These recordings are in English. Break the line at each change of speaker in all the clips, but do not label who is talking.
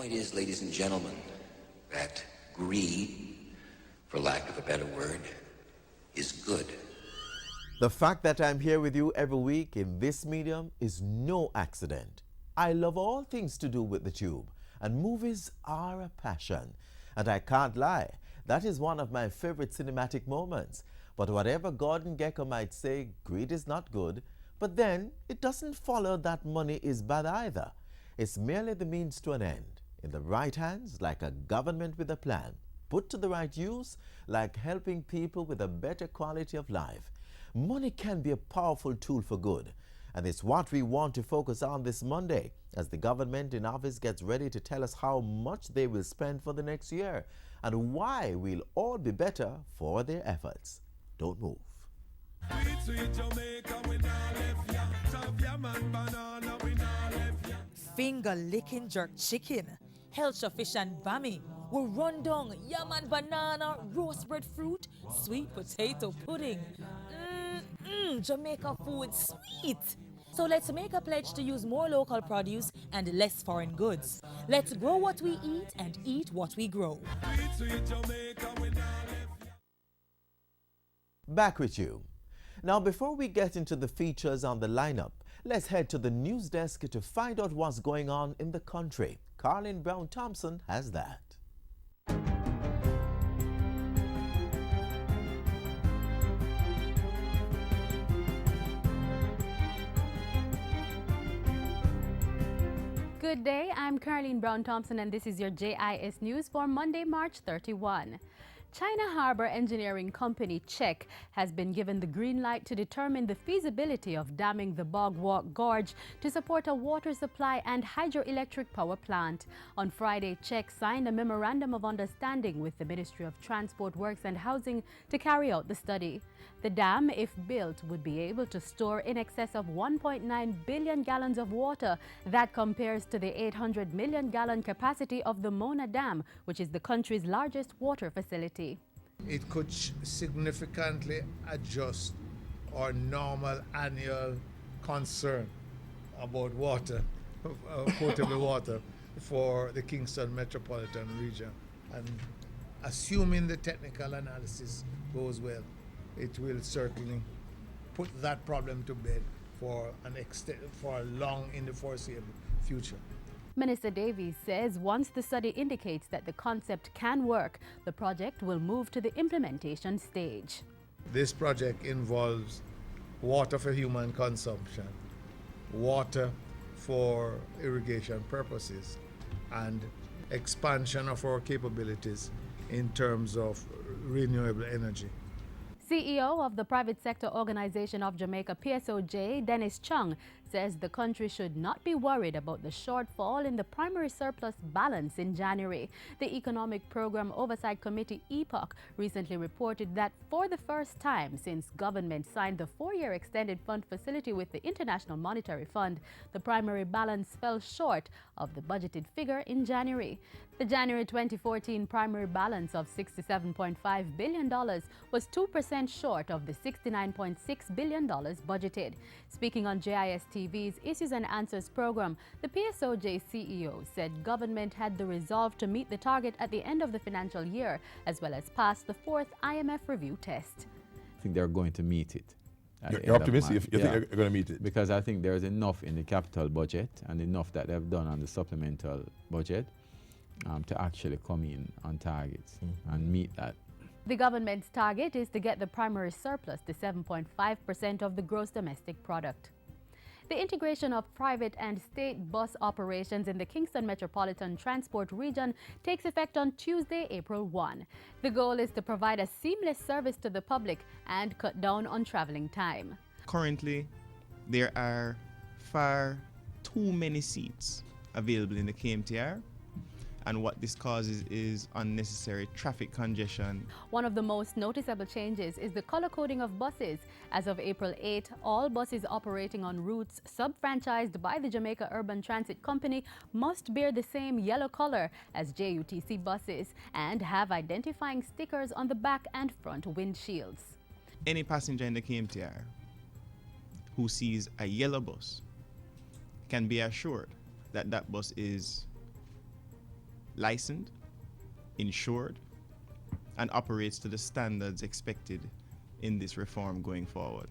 point is, ladies and gentlemen, that greed, for lack of a better word, is good.
The fact that I'm here with you every week in this medium is no accident. I love all things to do with the tube, and movies are a passion. And I can't lie, that is one of my favorite cinematic moments. But whatever Gordon Gekko might say, greed is not good, but then it doesn't follow that money is bad either. It's merely the means to an end. In the right hands, like a government with a plan. Put to the right use, like helping people with a better quality of life. Money can be a powerful tool for good. And it's what we want to focus on this Monday as the government in office gets ready to tell us how much they will spend for the next year and why we'll all be better for their efforts. Don't move.
Finger licking jerk chicken, Helcher fish and bami, will run down yam and banana, roast breadfruit, sweet potato pudding. Jamaica food sweet. So let's make a pledge to use more local produce and less foreign goods. Let's grow what we eat and eat what we grow.
Back with you. Now, before we get into the features on the lineup, let's head to the news desk to find out what's going on in the country. Carlin Brown Thompson has that.
Good day, I'm Caroline Brown Thompson and this is your JIS News for Monday, March 31. China Harbor Engineering Company, CHEC, has been given the green light to determine the feasibility of damming the Bog Walk Gorge to support a water supply and hydroelectric power plant. On Friday, CHEC signed a memorandum of understanding with the Ministry of Transport, Works and Housing to carry out the study. The dam, if built, would be able to store in excess of 1.9 billion gallons of water. That compares to the 800 million gallon capacity of the Mona Dam, which is the country's largest water facility.
It could significantly adjust our normal annual concern about water, potable water for the Kingston metropolitan region. And assuming the technical analysis goes well, it will certainly put that problem to bed for long in the foreseeable future.
Minister Davies says once the study indicates that the concept can work, the project will move to the implementation stage.
This project involves water for human consumption, water for irrigation purposes, and expansion of our capabilities in terms of renewable energy.
CEO of the private sector organization of Jamaica, PSOJ, Dennis Chung, says the country should not be worried about the shortfall in the primary surplus balance in January. The Economic Program Oversight Committee, EPOC, recently reported that for the first time since government signed the 4-year extended fund facility with the International Monetary Fund, the primary balance fell short of the budgeted figure in January. The January 2014 primary balance of $67.5 billion was 2% short of the $69.6 billion budgeted. Speaking on JIS TV's Issues and Answers program, the PSOJ CEO said government had the resolve to meet the target at the end of the financial year, as well as pass the 4th IMF review test.
I think they're going to meet it.
You're optimistic you think they're going to meet it?
Because I think there's enough in the capital budget and enough that they've done on the supplemental budget to actually come in on targets and meet that.
The government's target is to get the primary surplus to 7.5% of the gross domestic product. The integration of private and state bus operations in the Kingston Metropolitan Transport Region takes effect on Tuesday, April 1. The goal is to provide a seamless service to the public and cut down on traveling time.
Currently, there are far too many seats available in the KMTR. And what this causes is unnecessary traffic congestion.
One of the most noticeable changes is the color coding of buses. As of April 8, all buses operating on routes sub-franchised by the Jamaica Urban Transit Company must bear the same yellow color as JUTC buses and have identifying stickers on the back and front windshields.
Any passenger in the KMTR who sees a yellow bus can be assured that that bus is licensed, insured, and operates to the standards expected in this reform going forward.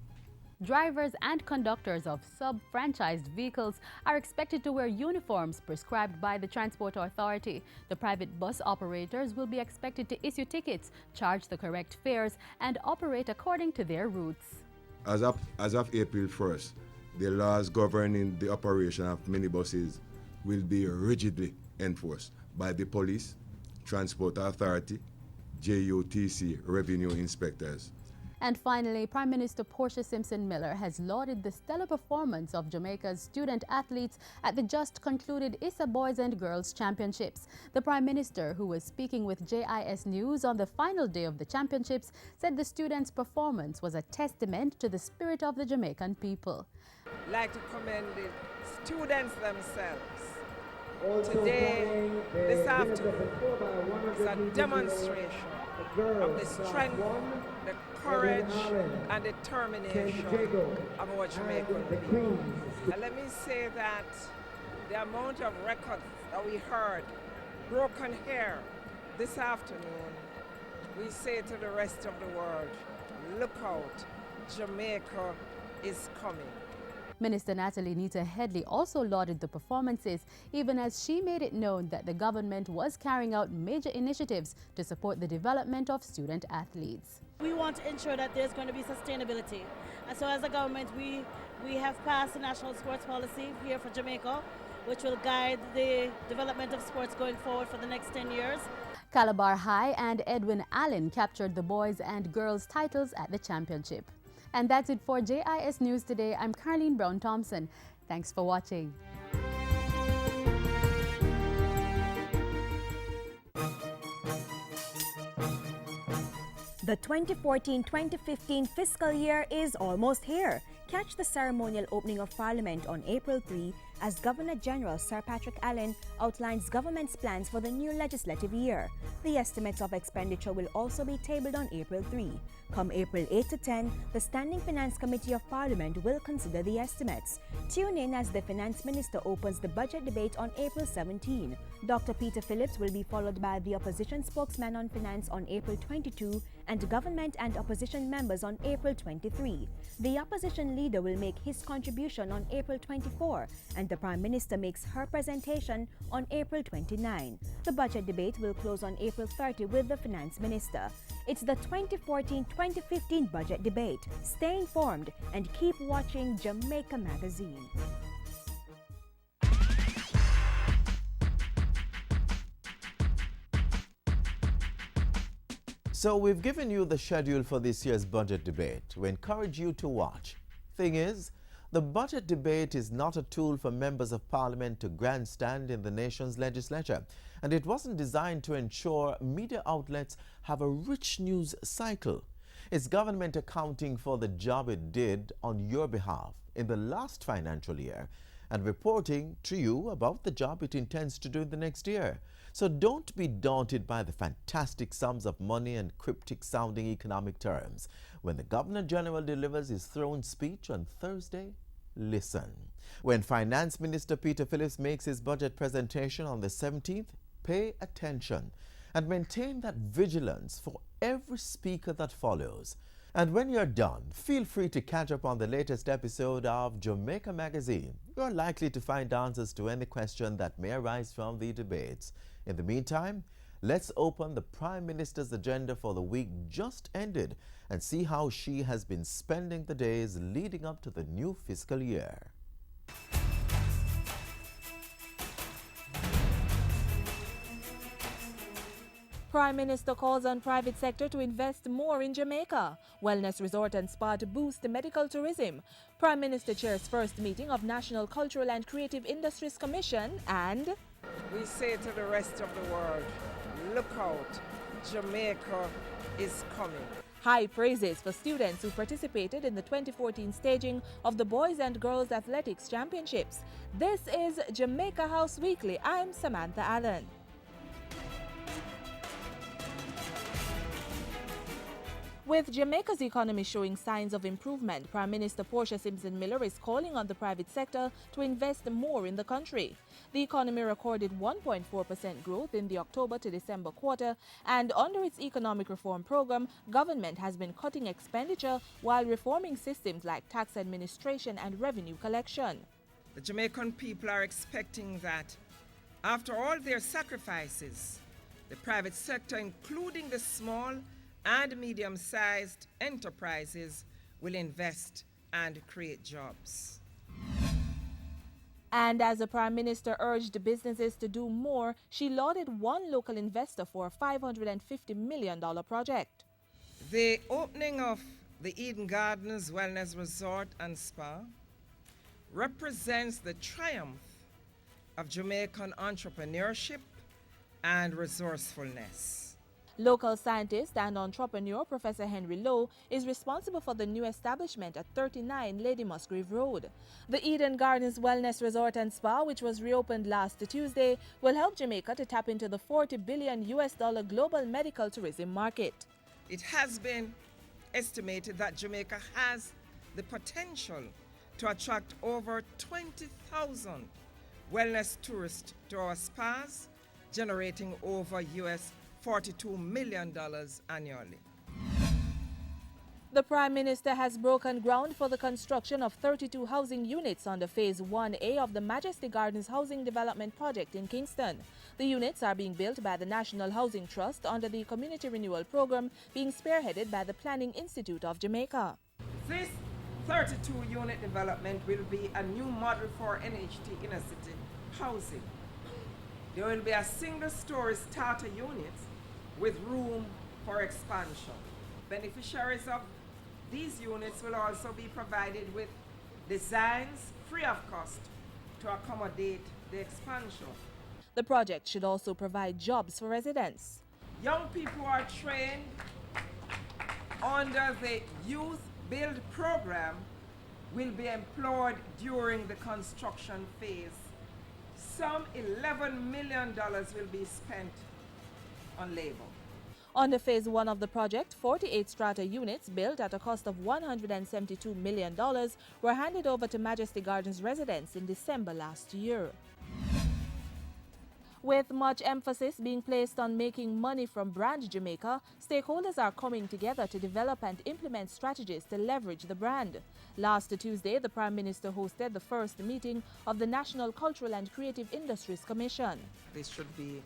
Drivers and conductors of sub-franchised vehicles are expected to wear uniforms prescribed by the Transport Authority. The private bus operators will be expected to issue tickets, charge the correct fares, and operate according to their routes.
As of April 1st, the laws governing the operation of minibuses will be rigidly enforced by the police, Transport Authority, JUTC revenue inspectors.
And finally, Prime Minister Portia Simpson Miller has lauded the stellar performance of Jamaica's student athletes at the just concluded ISA Boys and Girls Championships. The Prime Minister, who was speaking with JIS News on the final day of the championships, said the students' performance was a testament to the spirit of the Jamaican people.
I'd like to commend the students themselves. Today, this afternoon, is a demonstration of the strength, the courage, and determination of our Jamaican people. And let me say that the amount of records that we heard, broken here this afternoon, we say to the rest of the world, look out, Jamaica is coming.
Minister Natalie Nita Headley also lauded the performances, even as she made it known that the government was carrying out major initiatives to support the development of student athletes.
We want to ensure that there's going to be sustainability. And so as a government, we have passed a national sports policy here for Jamaica, which will guide the development of sports going forward for the next 10 years.
Calabar High and Edwin Allen captured the boys and girls titles at the championship. And that's it for JIS News today. I'm Carleen Brown Thompson. Thanks for watching.
The 2014-2015 fiscal year is almost here. Catch the ceremonial opening of Parliament on April 3 as Governor-General Sir Patrick Allen outlines government's plans for the new legislative year. The estimates of expenditure will also be tabled on April 3. Come April 8 to 10, the Standing Finance Committee of Parliament will consider the estimates. Tune in as the Finance Minister opens the budget debate on April 17. Dr. Peter Phillips will be followed by the Opposition Spokesman on Finance on April 22 and Government and Opposition members on April 23. The Opposition Leader will make his contribution on April 24 and the Prime Minister makes her presentation on April 29. The budget debate will close on April 30 with the Finance Minister. It's the 2014-2015 budget debate. Stay informed and keep watching Jamaica Magazine.
So we've given you the schedule for this year's budget debate. We encourage you to watch. Thing is, the budget debate is not a tool for members of parliament to grandstand in the nation's legislature, and it wasn't designed to ensure media outlets have a rich news cycle. It's government accounting for the job it did on your behalf in the last financial year and reporting to you about the job it intends to do in the next year. So don't be daunted by the fantastic sums of money and cryptic sounding economic terms. When the Governor General delivers his throne speech on Thursday, listen. When Finance Minister Peter Phillips makes his budget presentation on the 17th, pay attention and maintain that vigilance for every speaker that follows. And when you're done, feel free to catch up on the latest episode of Jamaica Magazine. You're likely to find answers to any question that may arise from the debates. In the meantime, let's open the Prime Minister's agenda for the week just ended and see how she has been spending the days leading up to the new fiscal year.
Prime Minister calls on private sector to invest more in Jamaica. Wellness resort and spa to boost medical tourism. Prime Minister chairs first meeting of National Cultural and Creative Industries Commission. And
we say to the rest of the world, look out, Jamaica is coming.
High praises for students who participated in the 2014 staging of the Boys and Girls Athletics Championships. This is Jamaica House Weekly. I'm Samantha Allen. With Jamaica's economy showing signs of improvement, Prime Minister Portia Simpson Miller is calling on the private sector to invest more in the country. The economy recorded 1.4% growth in the October to December quarter, and under its economic reform program, government has been cutting expenditure while reforming systems like tax administration and revenue collection.
The Jamaican people are expecting that after all their sacrifices, the private sector, including the small and medium-sized enterprises, will invest and create jobs.
And as the Prime Minister urged businesses to do more, she lauded one local investor for a $550 million project.
The opening of the Eden Gardens Wellness Resort and Spa represents the triumph of Jamaican entrepreneurship and resourcefulness.
Local scientist and entrepreneur Professor Henry Lowe is responsible for the new establishment at 39 Lady Musgrave Road. The Eden Gardens Wellness Resort and Spa, which was reopened last Tuesday, will help Jamaica to tap into the $40 billion global medical tourism market.
It has been estimated that Jamaica has the potential to attract over 20,000 wellness tourists to our spas, generating over $42 million annually.
The Prime Minister has broken ground for the construction of 32 housing units under Phase 1A of the Majesty Gardens Housing Development Project in Kingston. The units are being built by the National Housing Trust under the Community Renewal Program being spearheaded by the Planning Institute of Jamaica.
This 32-unit development will be a new model for NHT inner city housing. There will be a single-story starter unit with room for expansion. Beneficiaries of these units will also be provided with designs free of cost to accommodate the expansion.
The project should also provide jobs for residents.
Young people are trained under the Youth Build program will be employed during the construction phase. Some $11 million will be spent on labor.
Under Phase 1 of the project, 48 strata units built at a cost of $172 million were handed over to Majesty Gardens residents in December last year. With much emphasis being placed on making money from Brand Jamaica, stakeholders are coming together to develop and implement strategies to leverage the brand. Last Tuesday, the Prime Minister hosted the first meeting of the National Cultural and Creative Industries Commission.
This should be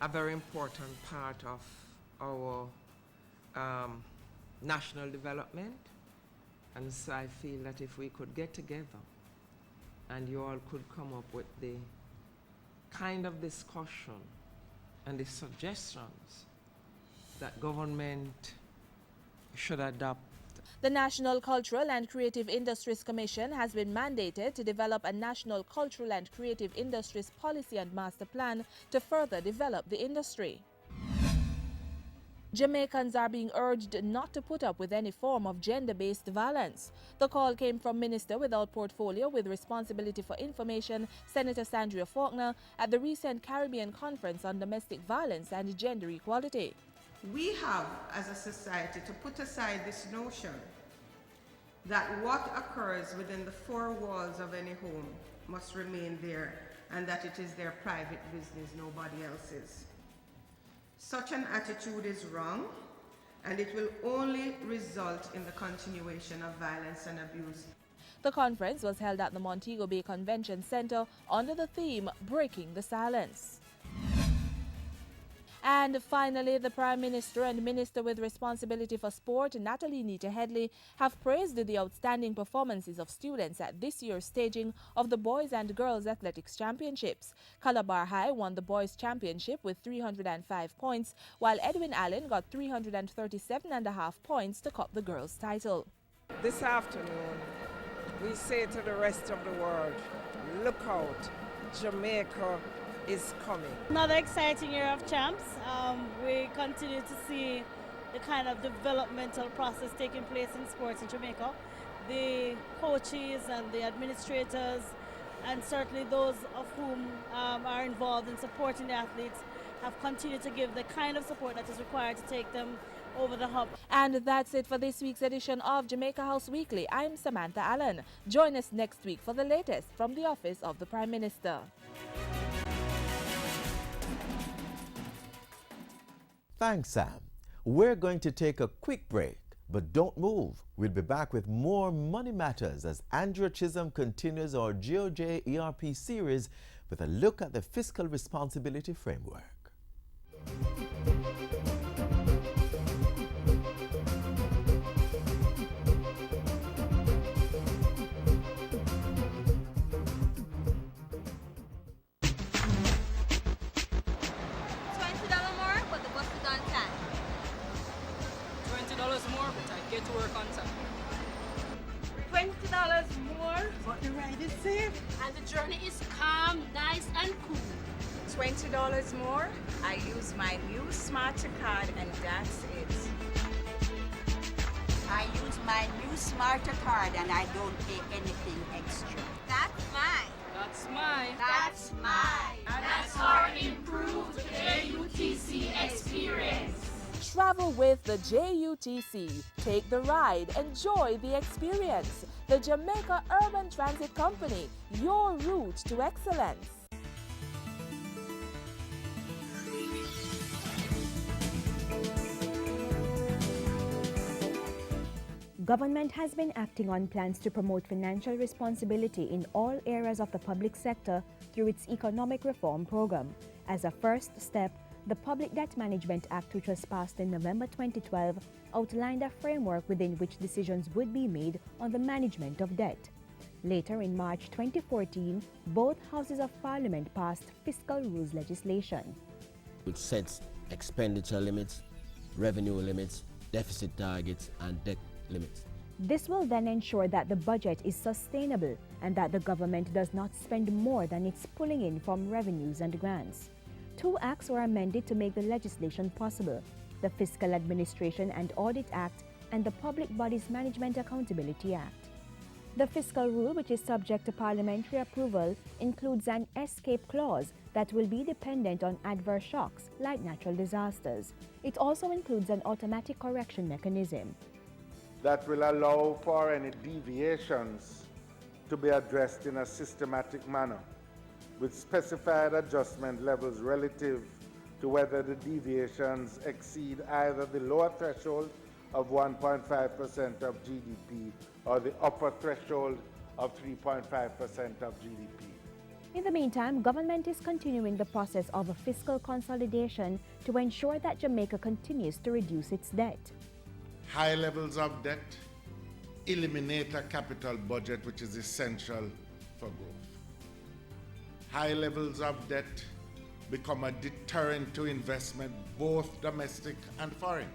a very important part of our national development, and so I feel that if we could get together and you all could come up with the kind of discussion and the suggestions that government should adopt.
The National Cultural and Creative Industries Commission has been mandated to develop a national cultural and creative industries policy and master plan to further develop the industry. Jamaicans are being urged not to put up with any form of gender-based violence. The call came from Minister without portfolio with responsibility for information, Senator Sandria Faulkner, at the recent Caribbean Conference on Domestic Violence and Gender Equality.
We have, as a society, to put aside this notion that what occurs within the four walls of any home must remain there and that it is their private business, nobody else's. Such an attitude is wrong, and it will only result in the continuation of violence and abuse.
The conference was held at the Montego Bay Convention Center under the theme Breaking the Silence. And finally, the Prime Minister and Minister with responsibility for sport, Natalie Nita-Headley, have praised the outstanding performances of students at this year's staging of the Boys and Girls Athletics Championships. Calabar High won the Boys Championship with 305 points, while Edwin Allen got 337.5 points to cup the girls' title.
This afternoon, we say to the rest of the world, look out, Jamaica is coming.
Another exciting year of champs. We continue to see the kind of developmental process taking place in sports in Jamaica. The coaches and the administrators, and certainly those of whom are involved in supporting the athletes, have continued to give the kind of support that is required to take them over the hump.
And that's it for this week's edition of Jamaica House Weekly. I'm Samantha Allen. Join us next week for the latest from the office of the Prime Minister.
Thanks, Sam. We're going to take a quick break, but don't move. We'll be back with more Money Matters as Andrea Chisholm continues our GOJ ERP series with a look at the fiscal responsibility framework.
Get to work on time.
$20 more, but the ride is safe.
And the journey is calm, nice, and cool.
$20 more, I use my new Smarter card, and that's it.
I use my new Smarter card, and I don't pay anything extra.
That's mine. That's mine.
That's mine.
That's our improved JUTC experience.
Travel with the JUTC. Take the ride, enjoy the experience. The Jamaica Urban Transit Company, your route to excellence.
Government has been acting on plans to promote financial responsibility in all areas of the public sector through its economic reform program. As a first step, the Public Debt Management Act, which was passed in November 2012, outlined a framework within which decisions would be made on the management of debt. Later, in March 2014, both houses of Parliament passed fiscal rules legislation.
It sets expenditure limits, revenue limits, deficit targets, and debt limits.
This will then ensure that the budget is sustainable and that the government does not spend more than it's pulling in from revenues and grants. 2 acts were amended to make the legislation possible: the Fiscal Administration and Audit Act and the Public Bodies Management Accountability Act. The fiscal rule, which is subject to parliamentary approval, includes an escape clause that will be dependent on adverse shocks like natural disasters. It also includes an automatic correction mechanism
that will allow for any deviations to be addressed in a systematic manner, with specified adjustment levels relative to whether the deviations exceed either the lower threshold of 1.5% of GDP or the upper threshold of 3.5% of GDP.
In the meantime, government is continuing the process of a fiscal consolidation to ensure that Jamaica continues to reduce its debt.
High levels of debt eliminate a capital budget, which is essential for growth. High levels of debt become a deterrent to investment, both domestic and foreign.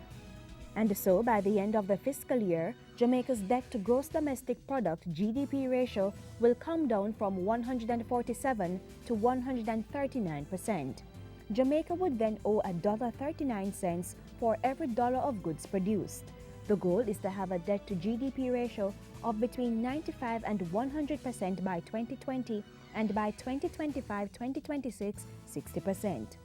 And so, by the end of the fiscal year, Jamaica's debt to gross domestic product (GDP) ratio will come down from 147 to 139%. Jamaica would then owe $1.39 for every dollar of goods produced. The goal is to have a debt to GDP ratio of between 95 and 100% by 2020, and by 2025-2026, 60%.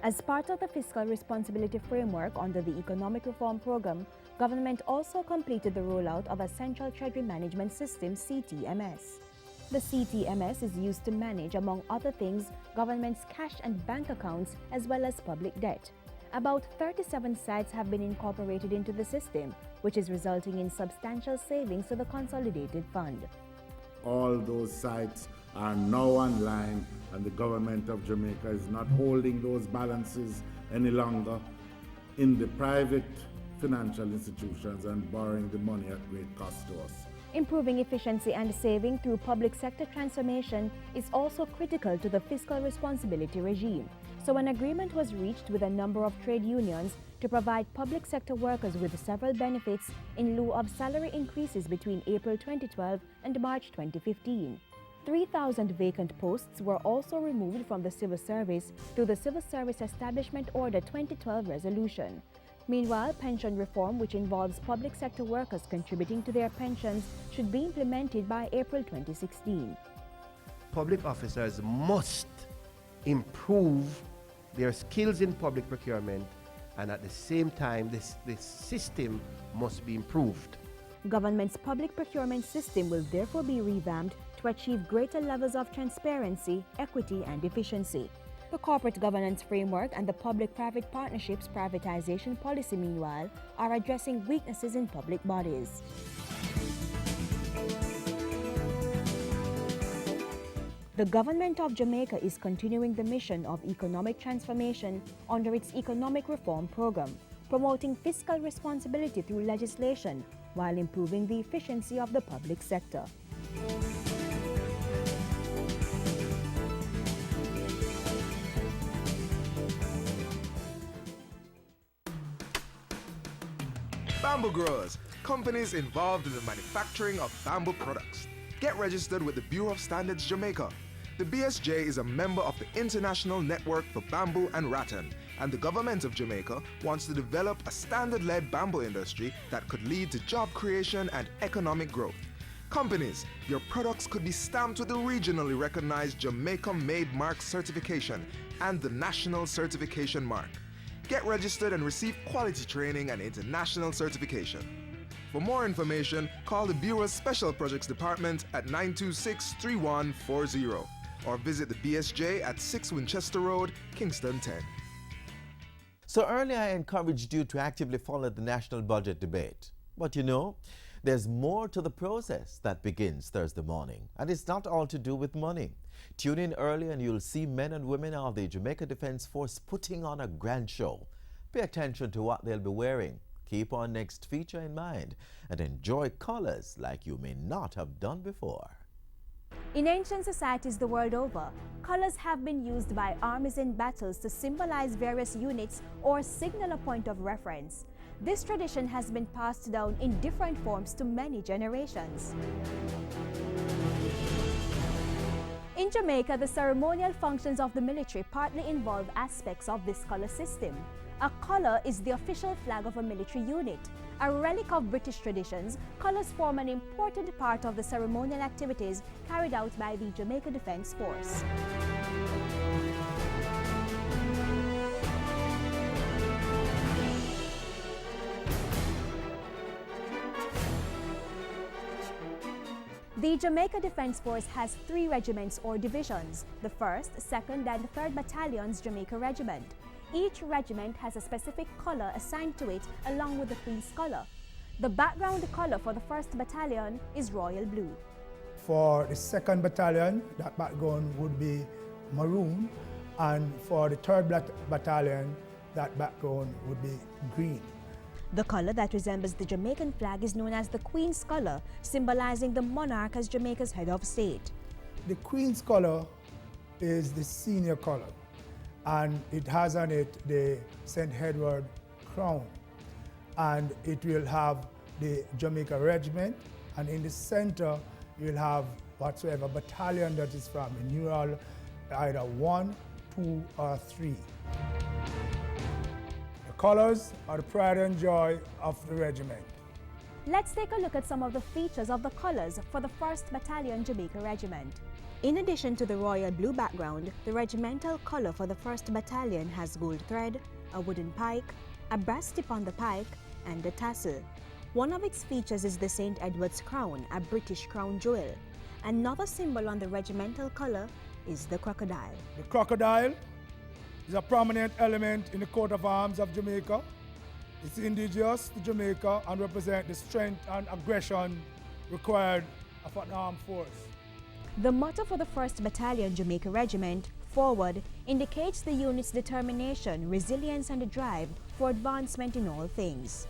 As part of the fiscal responsibility framework under the Economic Reform Program, government also completed the rollout of a Central Treasury Management System, CTMS. The CTMS is used to manage, among other things, government's cash and bank accounts as well as public debt. About 37 sites have been incorporated into the system, which is resulting in substantial savings to the consolidated fund.
All those sites are now online, and the government of Jamaica is not holding those balances any longer in the private financial institutions and borrowing the money at great cost to us.
Improving efficiency and saving through public sector transformation is also critical to the fiscal responsibility regime. So an agreement was reached with a number of trade unions to provide public sector workers with several benefits in lieu of salary increases between April 2012 and March 2015. 3,000 vacant posts were also removed from the civil service through the Civil Service Establishment Order 2012 resolution. Meanwhile, pension reform, which involves public sector workers contributing to their pensions, should be implemented by April 2016.
public officers must improve their skills in public procurement, and at the same time, this system must be improved.
Government's public procurement system will therefore be revamped to achieve greater levels of transparency, equity, and efficiency. The corporate governance framework and the public-private partnerships privatization policy, meanwhile, are addressing weaknesses in public bodies. The government of Jamaica is continuing the mission of economic transformation under its economic reform program, promoting fiscal responsibility through legislation while improving the efficiency of the public sector.
Bamboo Growers, companies involved in the manufacturing of bamboo products. Get registered with the Bureau of Standards Jamaica. The BSJ is a member of the International Network for Bamboo and Rattan, and the government of Jamaica wants to develop a standard-led bamboo industry that could lead to job creation and economic growth. Companies, your products could be stamped with the regionally recognized Jamaica-Made Mark certification and the National Certification Mark. Get registered and receive quality training and international certification. For more information, call the Bureau's Special Projects Department at 926-3140 or visit the BSJ at 6 Winchester Road, Kingston 10.
So earlier I encouraged you to actively follow the national budget debate. But you know, there's more to the process that begins Thursday morning, and it's not all to do with money. Tune in early and you'll see men and women of the Jamaica Defense Force putting on a grand show. Pay attention to what they'll be wearing. Keep our next feature in mind and enjoy colors like you may not have done before.
In ancient societies the world over, colors have been used by armies in battles to symbolize various units or signal a point of reference. This tradition has been passed down in different forms to many generations. In Jamaica, the ceremonial functions of the military partly involve aspects of this color system. A color is the official flag of a military unit. A relic of British traditions, colors form an important part of the ceremonial activities carried out by the Jamaica Defense Force. The Jamaica Defense Force has 3 regiments or divisions, the 1st, 2nd, and 3rd Battalion's Jamaica Regiment. Each regiment has a specific color assigned to it along with the Queen's color. The background color for the 1st Battalion is royal blue.
For the 2nd Battalion, that background would be maroon, and for the 3rd Battalion, that background would be green.
The color that resembles the Jamaican flag is known as the Queen's color, symbolizing the monarch as Jamaica's head of state.
The Queen's color is the senior color, and it has on it the St. Edward crown, and it will have the Jamaica Regiment, and in the center you'll have whatsoever battalion that is from, a numeral either 1, 2, or 3. The colors are the pride and joy of the regiment.
Let's take a look at some of the features of the colors for the 1st Battalion Jamaica Regiment. In addition to the royal blue background, the regimental color for the 1st Battalion has gold thread, a wooden pike, a brass tip on the pike, and a tassel. One of its features is the St. Edward's crown, a British crown jewel. Another symbol on the regimental color is the crocodile.
The crocodile is a prominent element in the coat of arms of Jamaica. It's indigenous to Jamaica and represents the strength and aggression required of an armed force.
The motto for the 1st Battalion Jamaica Regiment, Forward, indicates the unit's determination, resilience, and a drive for advancement in all things.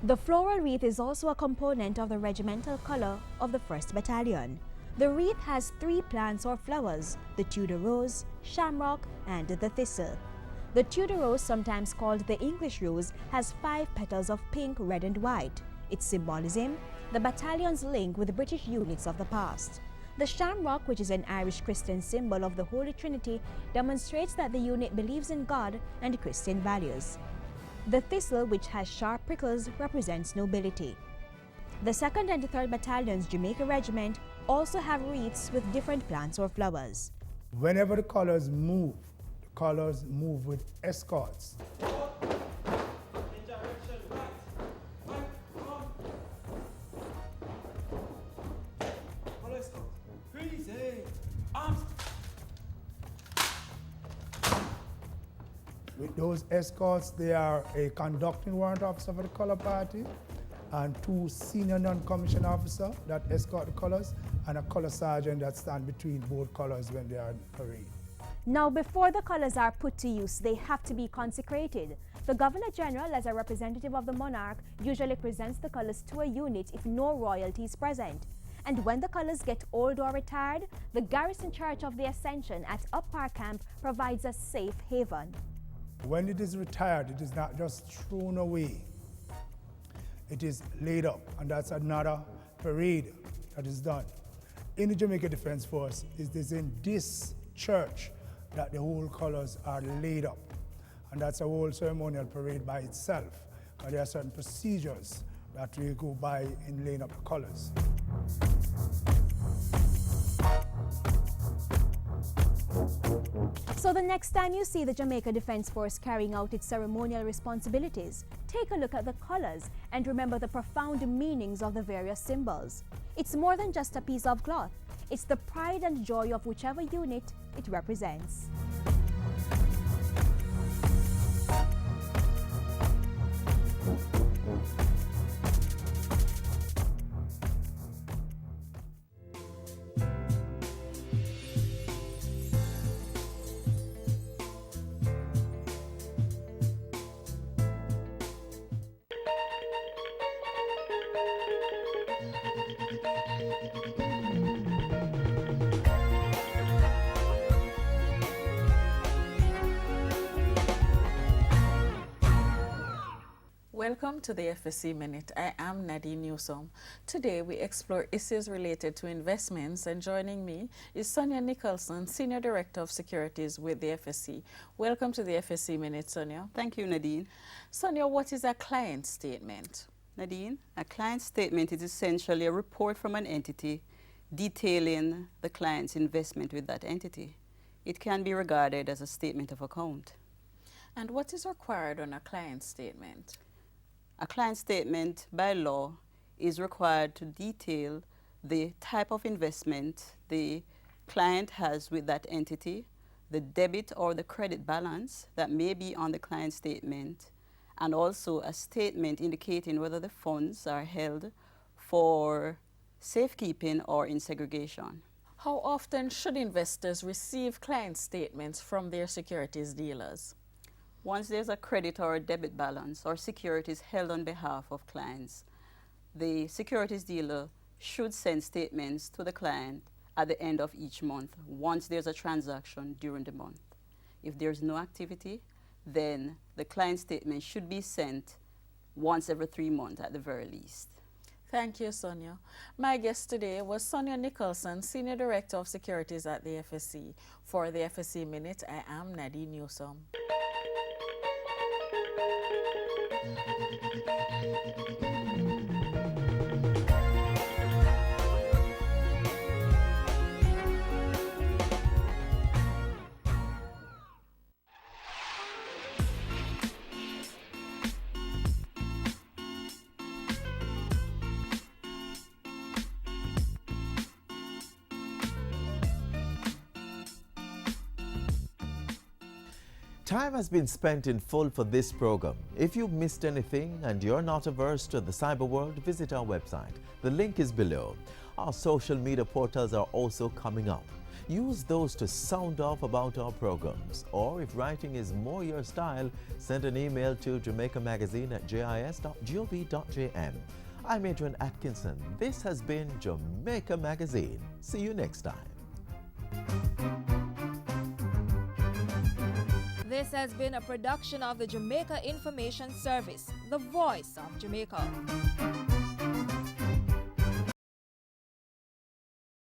The floral wreath is also a component of the regimental color of the 1st Battalion. The wreath has 3 plants or flowers, the Tudor rose, shamrock, and the thistle. The Tudor rose, sometimes called the English rose, has 5 petals of pink, red, and white. Its symbolism, the battalion's link with British units of the past. The shamrock, which is an Irish Christian symbol of the Holy Trinity, demonstrates that the unit believes in God and Christian values. The thistle, which has sharp prickles, represents nobility. The 2nd and the 3rd Battalion's Jamaica Regiment also have wreaths with different plants or flowers.
Whenever the colors move with escorts. With those escorts, they are a conducting warrant officer for the color party and 2 senior non-commissioned officers that escort the colors and a color sergeant that stand between both colors when they are in parade.
Now, before the colors are put to use, they have to be consecrated. The Governor General, as a representative of the monarch, usually presents the colors to a unit if no royalty is present. And when the colors get old or retired, the Garrison Church of the Ascension at Up Park Camp provides a safe haven.
When it is retired, it is not just thrown away. It is laid up, and that's another parade that is done. In the Jamaica Defense Force, it is in this church that the whole colors are laid up. And that's a whole ceremonial parade by itself. And there are certain procedures that we go by in laying up the colors.
So the next time you see the Jamaica Defense Force carrying out its ceremonial responsibilities, take a look at the colors and remember the profound meanings of the various symbols. It's more than just a piece of cloth. It's the pride and joy of whichever unit it represents.
Welcome to the FSC Minute. I am Nadine Newsom. Today we explore issues related to investments, and joining me is Sonia Nicholson, Senior Director of Securities with the FSC. Welcome to the FSC Minute, Sonia.
Thank you, Nadine.
Sonia, what is a client statement?
Nadine, a client statement is essentially a report from an entity detailing the client's investment with that entity. It can be regarded as a statement of account.
And what is required on a client statement?
A client statement, by law, is required to detail the type of investment the client has with that entity, the debit or the credit balance that may be on the client statement, and also a statement indicating whether the funds are held for safekeeping or in segregation.
How often should investors receive client statements from their securities dealers?
Once there's a credit or a debit balance or securities held on behalf of clients, the securities dealer should send statements to the client at the end of each month once there's a transaction during the month. If there's no activity, then the client statement should be sent once every 3 months at the very least.
Thank you, Sonia. My guest today was Sonia Nicholson, Senior Director of Securities at the FSC. For the FSC Minute, I am Nadine Newsom.
Time has been spent in full for this program. If you've missed anything and you're not averse to the cyber world, visit our website. The link is below. Our social media portals are also coming up. Use those to sound off about our programs. Or if writing is more your style, send an email to jamaicamagazine@jis.gov.jm. I'm Adrian Atkinson. This has been Jamaica Magazine. See you next time.
This has been a production of the Jamaica Information Service, the voice of Jamaica.